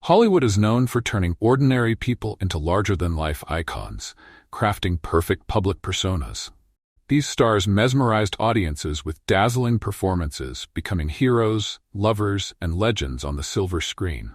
Hollywood is known for turning ordinary people into larger-than-life icons, crafting perfect public personas. These stars mesmerized audiences with dazzling performances, becoming heroes, lovers, and legends on the silver screen.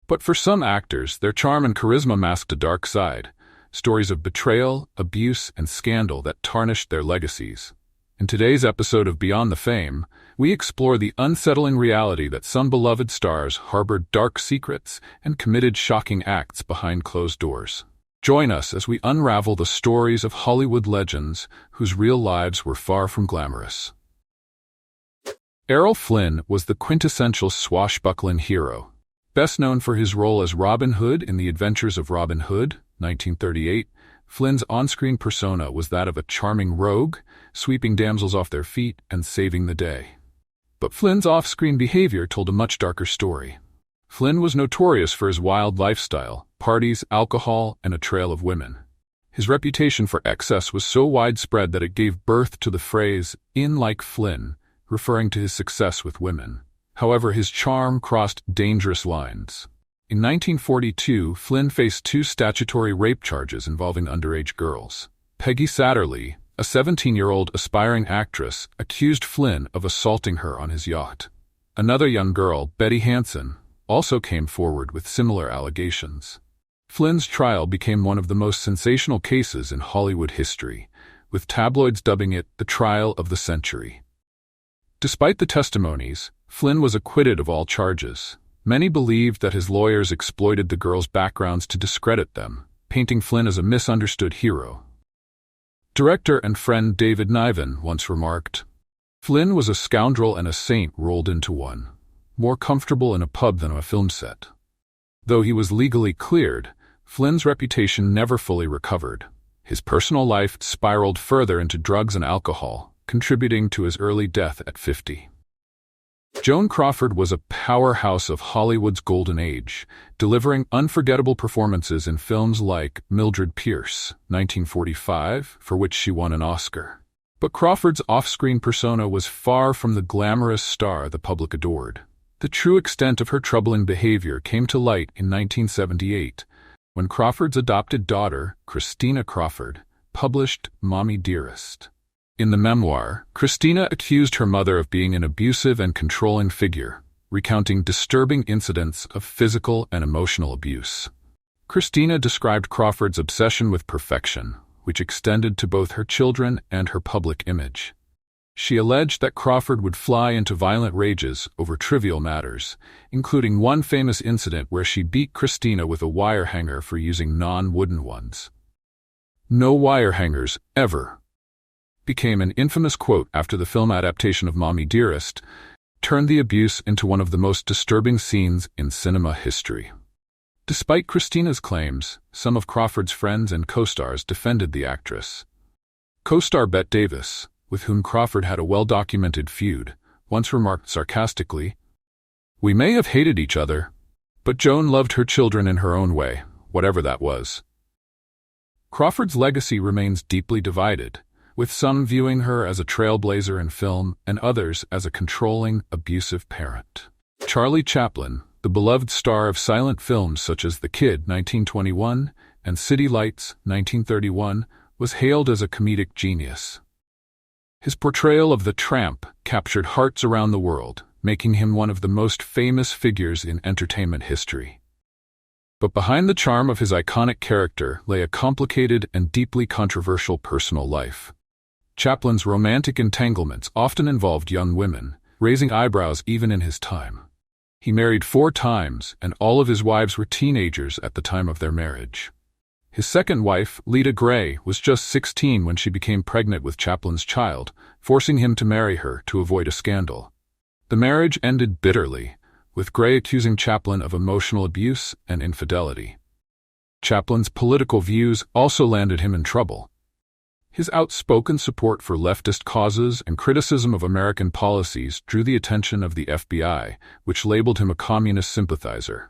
But for some actors, their charm and charisma masked a dark side, stories of betrayal, abuse, and scandal that tarnished their legacies. In today's episode of Beyond the Fame, we explore the unsettling reality that some beloved stars harbored dark secrets and committed shocking acts behind closed doors. Join us as we unravel the stories of Hollywood legends whose real lives were far from glamorous. Errol Flynn was the quintessential swashbuckling hero. Best known for his role as Robin Hood in The Adventures of Robin Hood, 1938, Flynn's on-screen persona was that of a charming rogue, sweeping damsels off their feet and saving the day. But Flynn's off-screen behavior told a much darker story. Flynn was notorious for his wild lifestyle, parties, alcohol, and a trail of women. His reputation for excess was so widespread that it gave birth to the phrase, "in like Flynn," referring to his success with women. However, his charm crossed dangerous lines. In 1942, Flynn faced 2 statutory rape charges involving underage girls. Peggy Satterlee, a 17-year-old aspiring actress, accused Flynn of assaulting her on his yacht. Another young girl, Betty Hansen, also came forward with similar allegations. Flynn's trial became one of the most sensational cases in Hollywood history, with tabloids dubbing it the trial of the century. Despite the testimonies, Flynn was acquitted of all charges. Many believed that his lawyers exploited the girls' backgrounds to discredit them, painting Flynn as a misunderstood hero. Director and friend David Niven once remarked, "Flynn was a scoundrel and a saint rolled into one, more comfortable in a pub than a film set." Though he was legally cleared, Flynn's reputation never fully recovered. His personal life spiraled further into drugs and alcohol, contributing to his early death at 50. Joan Crawford was a powerhouse of Hollywood's golden age, delivering unforgettable performances in films like Mildred Pierce, 1945, for which she won an Oscar. But Crawford's off-screen persona was far from the glamorous star the public adored. The true extent of her troubling behavior came to light in 1978, when Crawford's adopted daughter, Christina Crawford, published Mommy Dearest. In the memoir, Christina accused her mother of being an abusive and controlling figure, recounting disturbing incidents of physical and emotional abuse. Christina described Crawford's obsession with perfection, which extended to both her children and her public image. She alleged that Crawford would fly into violent rages over trivial matters, including one famous incident where she beat Christina with a wire hanger for using non-wooden ones. "No wire hangers, ever," became an infamous quote after the film adaptation of Mommy Dearest turned the abuse into one of the most disturbing scenes in cinema history. Despite Christina's claims, some of Crawford's friends and co-stars defended the actress. Co-star Bette Davis, with whom Crawford had a well-documented feud, once remarked sarcastically, "We may have hated each other, but Joan loved her children in her own way, whatever that was." Crawford's legacy remains deeply divided, with some viewing her as a trailblazer in film and others as a controlling, abusive parent. Charlie Chaplin, the beloved star of silent films such as The Kid, 1921, and City Lights, 1931, was hailed as a comedic genius. His portrayal of the tramp captured hearts around the world, making him one of the most famous figures in entertainment history. But behind the charm of his iconic character lay a complicated and deeply controversial personal life. Chaplin's romantic entanglements often involved young women, raising eyebrows even in his time. He married 4 times, and all of his wives were teenagers at the time of their marriage. His second wife, Lita Gray, was just 16 when she became pregnant with Chaplin's child, forcing him to marry her to avoid a scandal. The marriage ended bitterly, with Gray accusing Chaplin of emotional abuse and infidelity. Chaplin's political views also landed him in trouble. His outspoken support for leftist causes and criticism of American policies drew the attention of the FBI, which labeled him a communist sympathizer.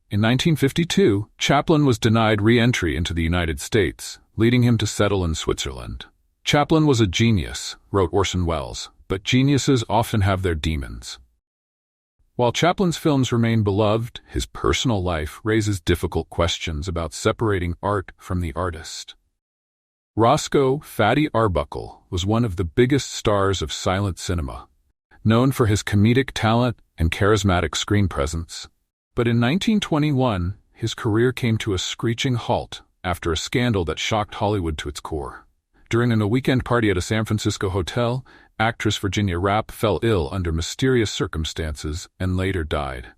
In 1952, Chaplin was denied re-entry into the United States, leading him to settle in Switzerland. Chaplin was a genius, wrote Orson Welles, but geniuses often have their demons. While Chaplin's films remain beloved, his personal life raises difficult questions about separating art from the artist. Roscoe "Fatty" Arbuckle was one of the biggest stars of silent cinema, known for his comedic talent and charismatic screen presence. But in 1921, his career came to a screeching halt after a scandal that shocked Hollywood to its core. During a weekend party at a San Francisco hotel, actress Virginia Rappe fell ill under mysterious circumstances and later died.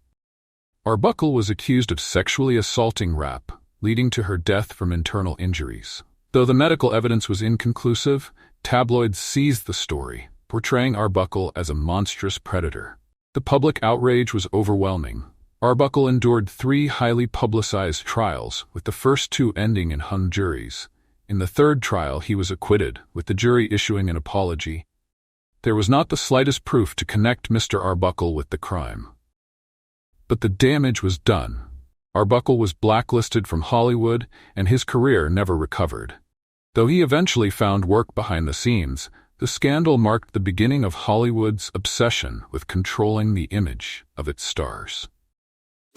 Arbuckle was accused of sexually assaulting Rappe, leading to her death from internal injuries. Though the medical evidence was inconclusive, tabloids seized the story, portraying Arbuckle as a monstrous predator. The public outrage was overwhelming. Arbuckle endured 3 highly publicized trials, with the first 2 ending in hung juries. In the third trial, he was acquitted, with the jury issuing an apology. There was not the slightest proof to connect Mr. Arbuckle with the crime. But the damage was done. Arbuckle was blacklisted from Hollywood, and his career never recovered. Though he eventually found work behind the scenes, the scandal marked the beginning of Hollywood's obsession with controlling the image of its stars.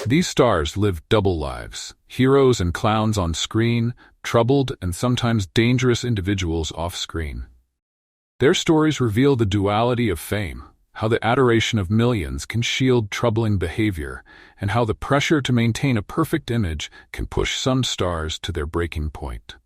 These stars lived double lives, heroes and clowns on screen, troubled and sometimes dangerous individuals off-screen. Their stories reveal the duality of fame, how the adoration of millions can shield troubling behavior, and how the pressure to maintain a perfect image can push some stars to their breaking point.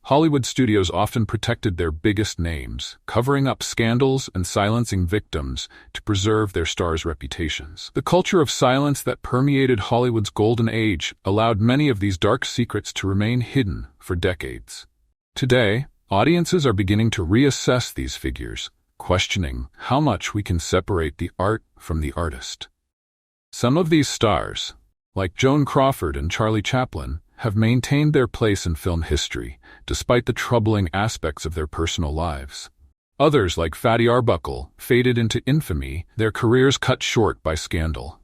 Hollywood studios often protected their biggest names, covering up scandals and silencing victims to preserve their stars' reputations. The culture of silence that permeated Hollywood's golden age allowed many of these dark secrets to remain hidden for decades. Today, audiences are beginning to reassess these figures, questioning how much we can separate the art from the artist. Some of these stars, like Joan Crawford and Charlie Chaplin, have maintained their place in film history, despite the troubling aspects of their personal lives. Others, like Fatty Arbuckle, faded into infamy, their careers cut short by scandal.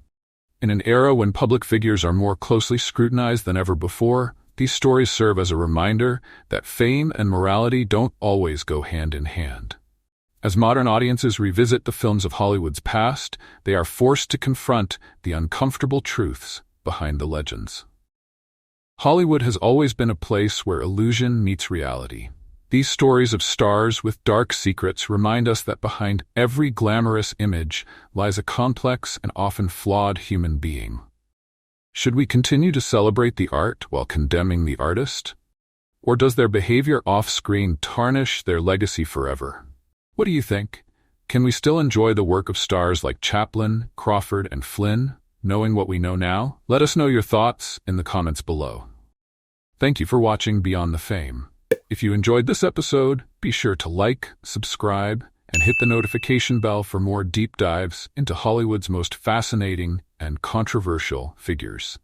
In an era when public figures are more closely scrutinized than ever before, these stories serve as a reminder that fame and morality don't always go hand in hand. As modern audiences revisit the films of Hollywood's past, they are forced to confront the uncomfortable truths behind the legends. Hollywood has always been a place where illusion meets reality. These stories of stars with dark secrets remind us that behind every glamorous image lies a complex and often flawed human being. Should we continue to celebrate the art while condemning the artist? Or does their behavior off-screen tarnish their legacy forever? What do you think? Can we still enjoy the work of stars like Chaplin, Crawford, and Flynn, knowing what we know now? Let us know your thoughts in the comments below. Thank you for watching Beyond the Fame. If you enjoyed this episode, be sure to like, subscribe, and hit the notification bell for more deep dives into Hollywood's most fascinating and controversial figures.